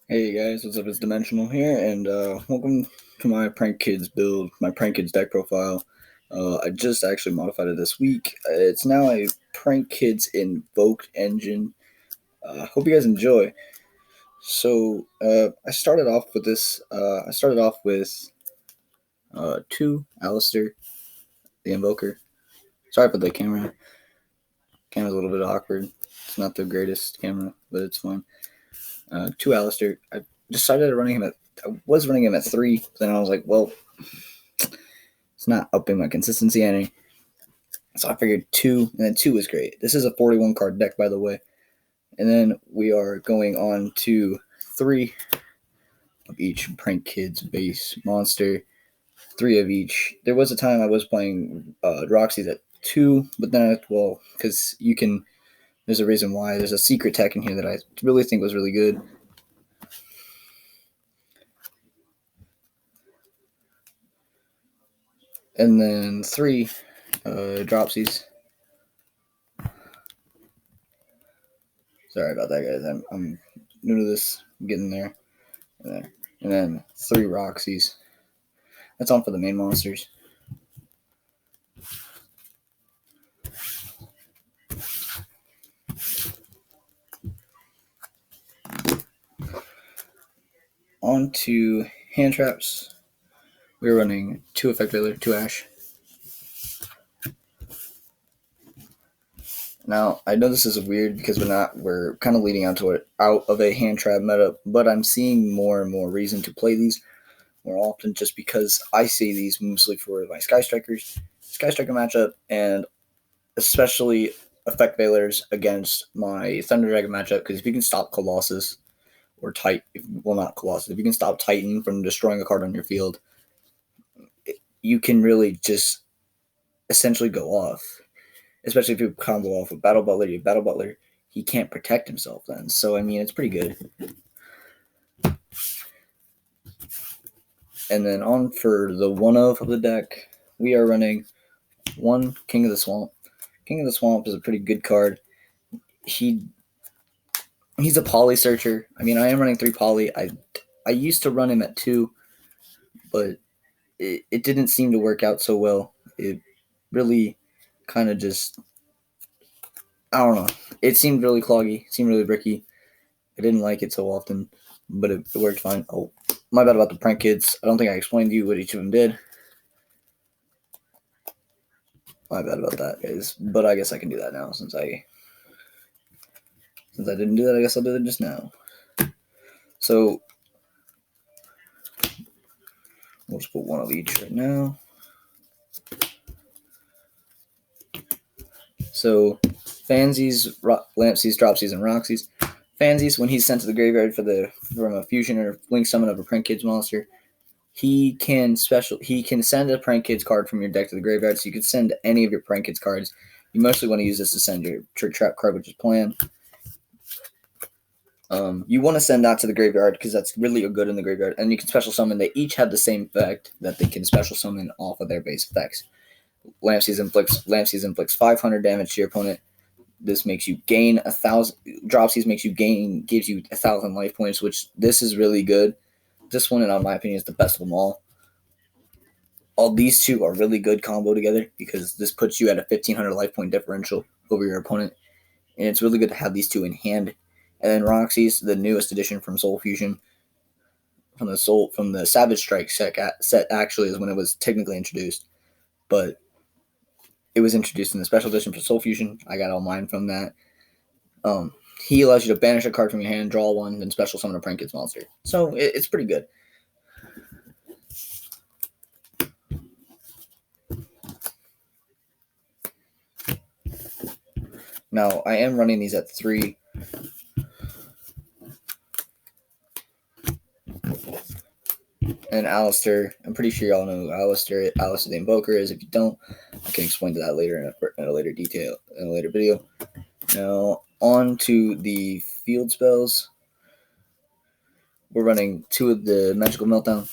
Hey guys, what's up? It's Dimensional here, and welcome to my Prank Kids build, my Prank Kids deck profile. I just actually modified it this week. It's now a Prank Kids Invoked engine. Hope you guys enjoy. So I started off with this. I started off with two Alistair, the Invoker. Sorry for the camera. Camera's a little bit awkward. It's not the greatest camera, but it's fine. Two Alistair. I decided running him at. I was running him at 3, but then I was like, well, it's not upping my consistency any. So I figured 2, and then 2 was great. This is a 41 card deck, by the way. And then we are going on to 3 of each Prank Kids base monster. 3 of each. There was a time I was playing Roxy's at 2, but then, because you can, there's a reason why. There's a secret tech in here that I really think was really good. And then 3 Dropsies. Sorry about that, guys. I'm new to this. I'm getting there. And then 3 Roxy's. That's on for the main monsters. On to hand traps. We're running 2 Effect Veiler, 2 Ash. Now, I know this is weird because we're kind of leading out of a hand trap meta, but I'm seeing more and more reason to play these more often just because I see these mostly for my Sky Striker matchup, and especially Effect Veilers against my Thunder Dragon matchup, because if you can stop Colossus or not Colossus, if you can stop Titan from destroying a card on your field, you can really just essentially go off. Especially if you combo off with Battle Butler, he can't protect himself then. So I mean, it's pretty good. And then on for the one of the deck, we are running 1 King of the Swamp. King of the Swamp is a pretty good card. He's a poly searcher. I mean, I am running 3 poly. I used to run him at 2, but it didn't seem to work out so well. It really kind of just, I don't know. It seemed really cloggy, seemed really bricky. I didn't like it so often, but it worked fine. Oh, my bad about the Prank Kids. I don't think I explained to you what each of them did. My bad about that, guys. But I guess I can do that now since I didn't do that. I guess I'll do it just now. So we'll just put 1 of each right now. So Fansies, Lampsies, Dropsies, and Roxy's. Fansies, when he's sent to the graveyard from a fusion or link summon of a Prank Kids monster, he can send a Prank Kids card from your deck to the graveyard, so you can send any of your Prank Kids cards. You mostly want to use this to send your Trick Trap card, which is Plan. You want to send that to the graveyard because that's really good in the graveyard, and you can special summon. They each have the same effect that they can special summon off of their base effects. Lampsies inflicts 500 damage to your opponent. This makes you gain 1,000. Dropsies gives you 1,000 life points, which this is really good. This one, in my opinion, is the best of them all. All these 2 are really good combo together because this puts you at a 1,500 life point differential over your opponent, and it's really good to have these 2 in hand. And then Roxy's, the newest edition from Soul Fusion, from the Savage Strike set actually is when it was technically introduced, but it was introduced in the special edition for Soul Fusion. I got all mine from that. He allows you to banish a card from your hand, draw 1, then special summon a Prank Kids monster. So it's pretty good. Now, I am running these at 3. And Alistair, I'm pretty sure y'all know who Alistair the Invoker is. If you don't, I can explain to that later in a later video. Now, on to the field spells. We're running 2 of the Magical Meltdown,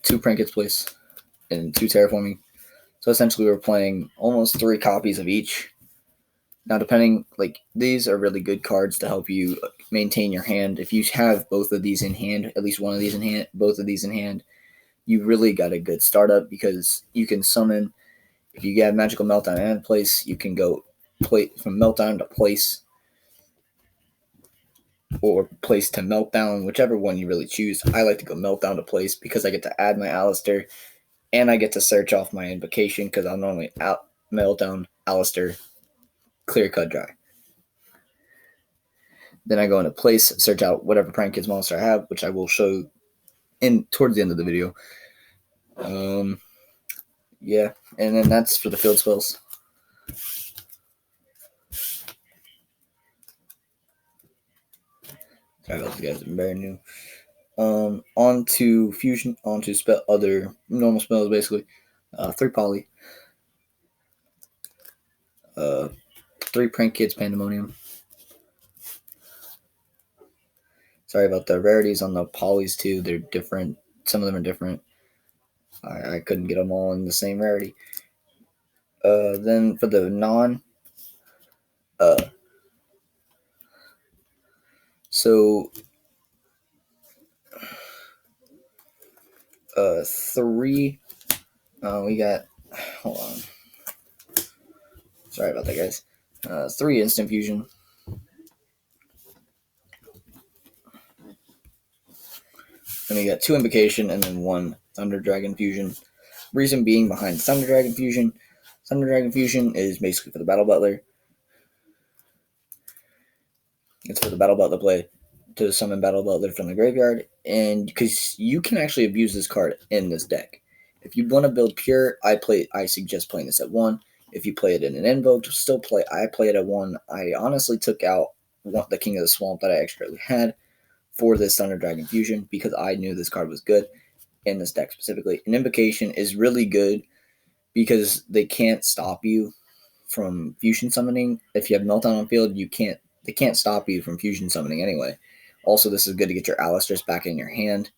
2 Prank Kids Place, and 2 Terraforming. So essentially, we're playing almost 3 copies of each. Now, these are really good cards to help you maintain your hand. If you have both of these in hand, at least one of these in hand, both of these in hand, you really got a good startup because you can summon. If you get Magical Meltdown and Place, you can go play from Meltdown to Place, or Place to Meltdown, whichever one you really choose. I like to go Meltdown to Place because I get to add my Alistair, and I get to search off my invocation because I'll normally out Meltdown, Alistair, Clear Cut Dry. Then I go into Place, search out whatever Prank Kids monster I have, which I will show towards the end of the video. Yeah, and then that's for the field spells. Sorry about these guys, I'm very new. Onto fusion, onto other normal spells, basically. 3 poly. 3 Prank Kids Pandemonium. Sorry about the rarities on the polys too. They're different. Some of them are different. I couldn't get them all in the same rarity. Then for the non, so 3. We got. Hold on. Sorry about that, guys. 3 instant fusion. Then we got 2 invocation and then 1 Thunder Dragon fusion. Reason being behind Thunder Dragon fusion. Thunder Dragon fusion is basically for the Battle Butler. It's for the Battle Butler play to summon Battle Butler from the graveyard, and because you can actually abuse this card in this deck. If you want to build pure, I suggest playing this at 1. If you play it in an invoked, I play it at 1. I honestly took out the King of the Swamp that I extra had for this Thunder Dragon fusion because I knew this card was good in this deck specifically. An invocation is really good because they can't stop you from fusion summoning. If you have Meltdown on field, they can't stop you from fusion summoning anyway. Also, this is good to get your Alistairs back in your hand.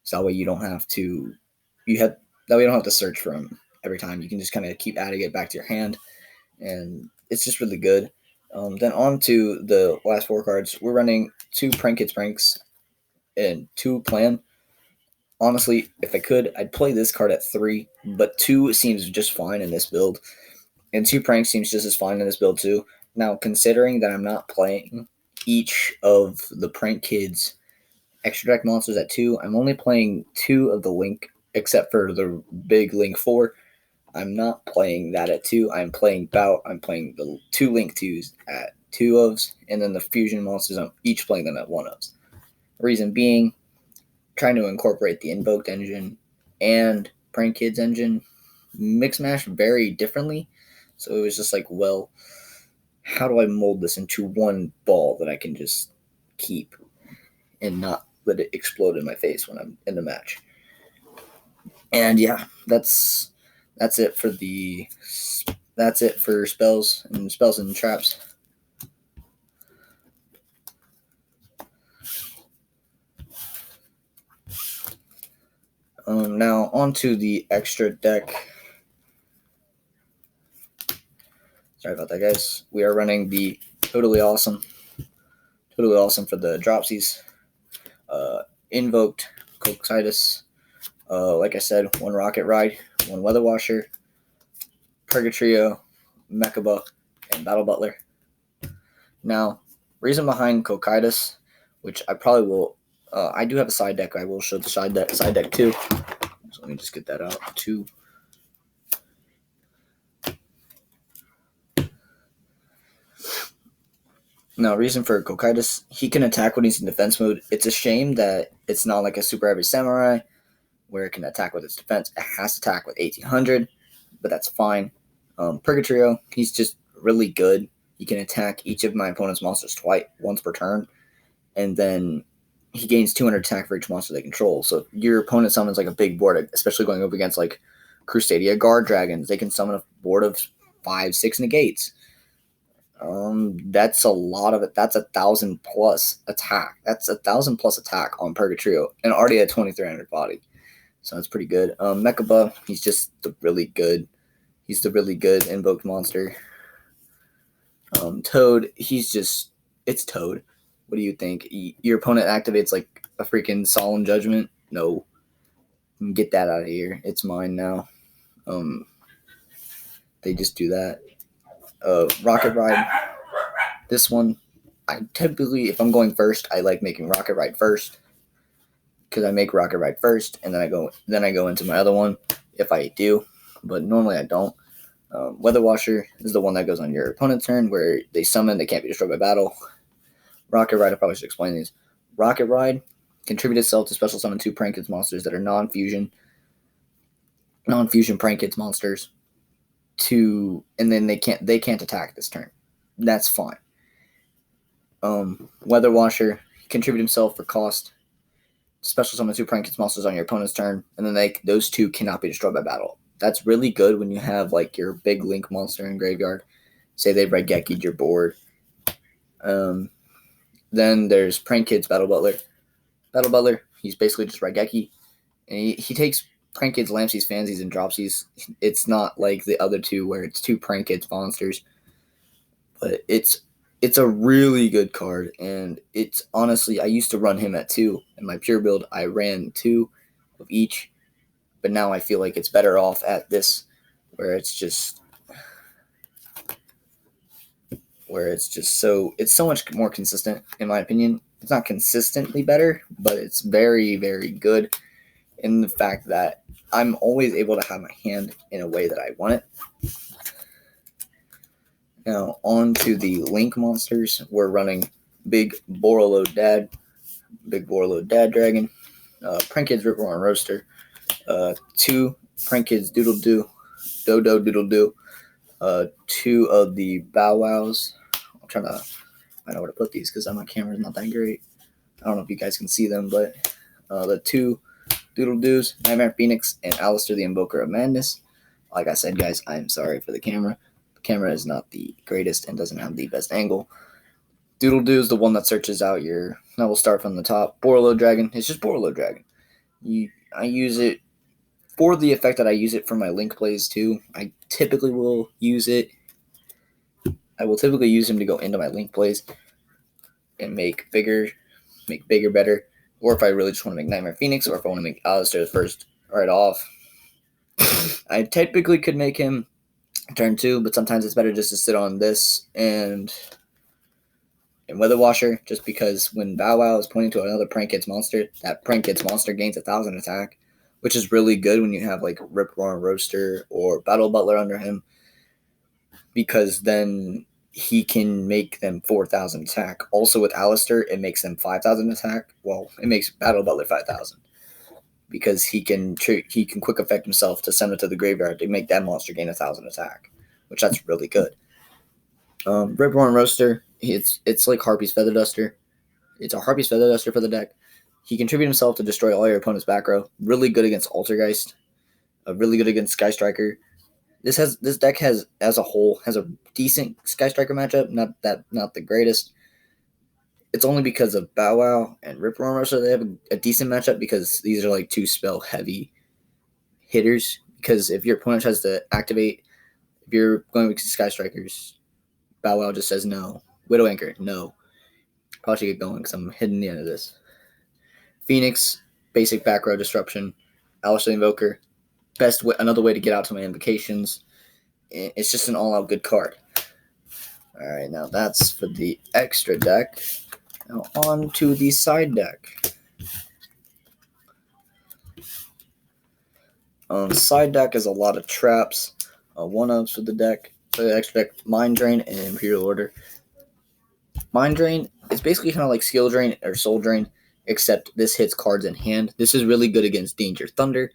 So that way you don't have to search for them every time. You can just kind of keep adding it back to your hand, and it's just really good. Then on to the last 4 cards. We're running 2 Prank Kids Pranks and 2 Plan. Honestly, if I could, I'd play this card at 3, but 2 seems just fine in this build, and 2 Pranks seems just as fine in this build too. Now, considering that I'm not playing each of the Prank Kids extra deck monsters at 2, I'm only playing 2 of the Link, except for the big Link 4. I'm not playing that at 2. I'm playing the 2 Link 2s at 2 ofs, and then the fusion monsters, I'm each playing them at 1 ofs. Reason being, trying to incorporate the Invoked engine and Prank Kids engine mix mash very differently. So it was just like, well, how do I mold this into one ball that I can just keep and not let it explode in my face when I'm in the match? And yeah, that's it for spells and traps. Now onto the extra deck. Sorry about that, guys. We are running the Totally Awesome for the dropsies. Invoked Cocytus. Like I said, 1 Rocket Ride, 1 Weather Washer, Purgatrio, Mechaba, and Battle Butler. Now, reason behind Cocytus, which I probably will, I do have a side deck. I will show the side deck too. So let me just get that out too. Now, reason for Cocytus, he can attack when he's in defense mode. It's a shame that it's not like a Super Heavy Samurai where it can attack with its defense. It has to attack with 1800, but that's fine. Purgatrio, he's just really good. He can attack each of my opponent's monsters once per turn, and then he gains 200 attack for each monster they control. So if your opponent summons like a big board, especially going up against like Crusadia Guard Dragons, they can summon a board of 5-6 negates. That's a lot of it. That's 1,000 plus attack. That's 1,000 plus attack on Purgatrio, and already at 2,300 body. So that's pretty good. Mechaba, he's just really good. He's the really good invoked monster. Toad, he's just It's Toad. What do you think? Your opponent activates like a freaking Solemn Judgment? No. Get that out of here. It's mine now. They just do that. Rocket Ride. This one, I typically, if I'm going first, I like making Rocket Ride first, because I make Rocket Ride first, and then I go into my other one if I do, but normally I don't. Weather Washer is the one that goes on your opponent's turn, where they summon, they can't be destroyed by battle. Rocket Ride, I probably should explain these. Rocket Ride, contribute itself to special summon 2 Prank Kids monsters that are non-fusion Prank Kids monsters, and then they can't attack this turn. That's fine. Weather Washer, contribute himself for cost. Special summon 2 Prank Kids monsters on your opponent's turn, and then those 2 cannot be destroyed by battle. That's really good when you have like your big Link monster in graveyard. Say they Raigeki'd your board. Then there's Prank Kids Battle Butler. Battle Butler, he's basically just Raigeki, and he takes Prank Kids, Lampsies, Fansies, and Dropsies. It's not like the other 2 where it's 2 Prank Kids monsters, but it's a really good card, and it's honestly, I used to run him at 2. In my pure build, I ran 2 of each, but now I feel like it's better off at this, where it's so much more consistent, in my opinion. It's not consistently better, but it's very, very good in the fact that I'm always able to have my hand in a way that I want it. Now, on to the Link monsters. We're running Big Borreload Dad Dragon, Prank Kids Rip Roaring Roaster, 2 Prank Kids Doodle Doo, Dodo Doodle Doo, 2 of the Bow Wows. I'm trying to find out where to put these because my camera's not that great. I don't know if you guys can see them, but the 2 Doodle Doos, Nightmare Phoenix, and Alistair the Invoker of Madness. Like I said, guys, I'm sorry for the camera. The camera is not the greatest and doesn't have the best angle. Doodle Doo is the one that searches out your... Now we'll start from the top. Borreload Dragon. It's just Borreload Dragon. I use it for the effect that I use it for my Link plays too. I typically will use it. I will typically use him to go into my Link plays and make bigger, better. Or if I really just want to make Nightmare Phoenix, or if I want to make Alistair first right off. I typically could make him turn 2, but sometimes it's better just to sit on this and Weather Washer, just because when Bow Wow is pointing to another Prank Kids monster, that Prank Kids monster gains 1,000 attack, which is really good when you have like Rip Roaring Roaster or Battle Butler under him, because then he can make them 4,000 attack. Also with Alistair, it makes them 5,000 attack. Well, it makes Battle Butler 5,000, because he can quick effect himself to send it to the graveyard to make that monster gain 1,000 attack, which that's really good. Rip Roaring Roaster, it's like Harpy's Feather Duster. It's a Harpy's Feather Duster for the deck. He contributes himself to destroy all your opponent's back row. Really good against Altergeist. Really good against Sky Striker. This deck has, as a whole, has a decent Sky Striker matchup. Not the greatest. It's only because of Bow Wow and Rip Roaring Roaster they have a decent matchup, because these are like 2 spell heavy hitters. Because if your opponent tries to activate, if you're going with Sky Strikers, Bow Wow just says no. Widow Anchor, no. Probably should get going because I'm hitting the end of this. Phoenix, basic back row disruption. Alistair the Invoker, another way to get out to my invocations. It's just an all-out good card. All right, now that's for the extra deck. Now on to the side deck. Side deck is a lot of traps, 1-ups for the deck. For the extra deck, Mind Drain and Imperial Order. Mind Drain is basically kind of like Skill Drain or Soul Drain, except this hits cards in hand. This is really good against Danger Thunder.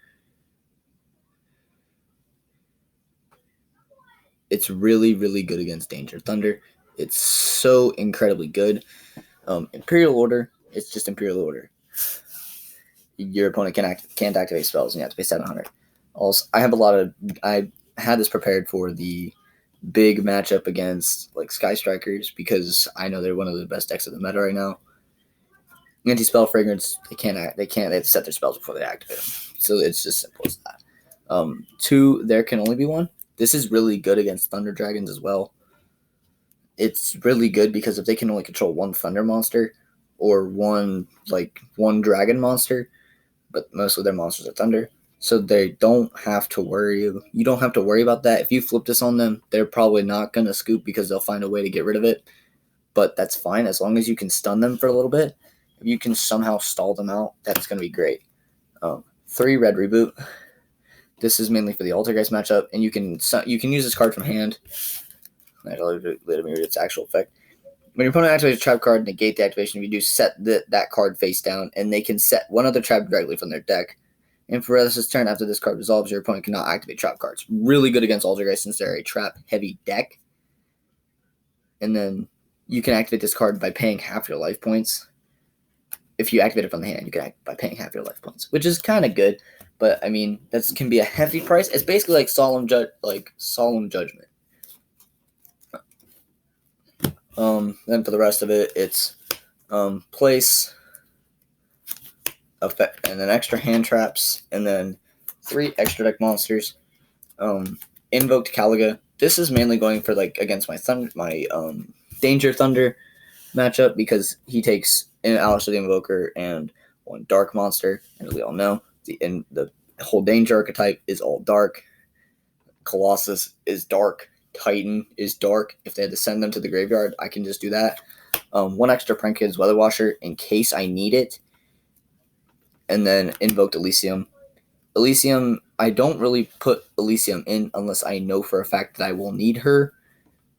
It's really, really good against Danger Thunder. It's so incredibly good. Imperial Order, it's just Imperial Order. Your opponent can't activate spells, and you have to pay 700. Also, I had this prepared for the big matchup against like Sky Strikers, because I know they're one of the best decks of the meta right now. Anti-spell Fragrance, they have to set their spells before they activate them. So it's just simple as that. 2, there can only be 1. This is really good against Thunder Dragons as well. it's really good because if they can only control one thunder monster or one dragon monster, but most of their monsters are thunder, so they don't have to worry. You don't have to worry about that. If you flip this on them, they're probably not gonna scoop because they'll find a way to get rid of it. But that's fine as long as you can stun them for a little bit. If you can somehow stall them out, that's gonna be great. 3 red reboot. This is mainly for the Altergeist matchup, and you can use this card from hand. Let me read its actual effect. When your opponent activates a trap card, negate the activation. If you do, set that card face down, and they can set one other trap directly from their deck. And for Relisa's turn, after this card resolves, your opponent cannot activate trap cards. Really good against Altergeist since they're a trap-heavy deck. And then you can activate this card by paying half your life points. If you activate it from the hand, you can act by paying half your life points, which is kind of good. But I mean, that can be a hefty price. It's basically like Solemn Judgment. Then for the rest of it, it's place, effect, and then extra hand traps, and then 3 extra deck monsters. Invoked Caliga. This is mainly going for against my Danger Thunder matchup because he takes an Alistair the Invoker and 1 dark monster, and as we all know, the whole Danger archetype is all dark. Colossus is dark. Titan is dark. If they had to send them to the graveyard, I can just do that. 1 extra Prank Kids Weather Washer in case I need it. And then Invoked Elysium. Elysium, I don't really put Elysium in unless I know for a fact that I will need her,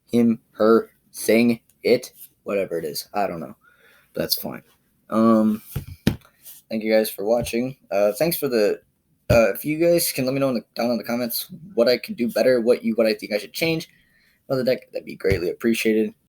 him, her, thing, it, whatever it is. I don't know. But that's fine. Thank you guys for watching. Thanks for the... if you guys can let me know down in the comments what I could do better, what I think I should change on the deck, that'd be greatly appreciated.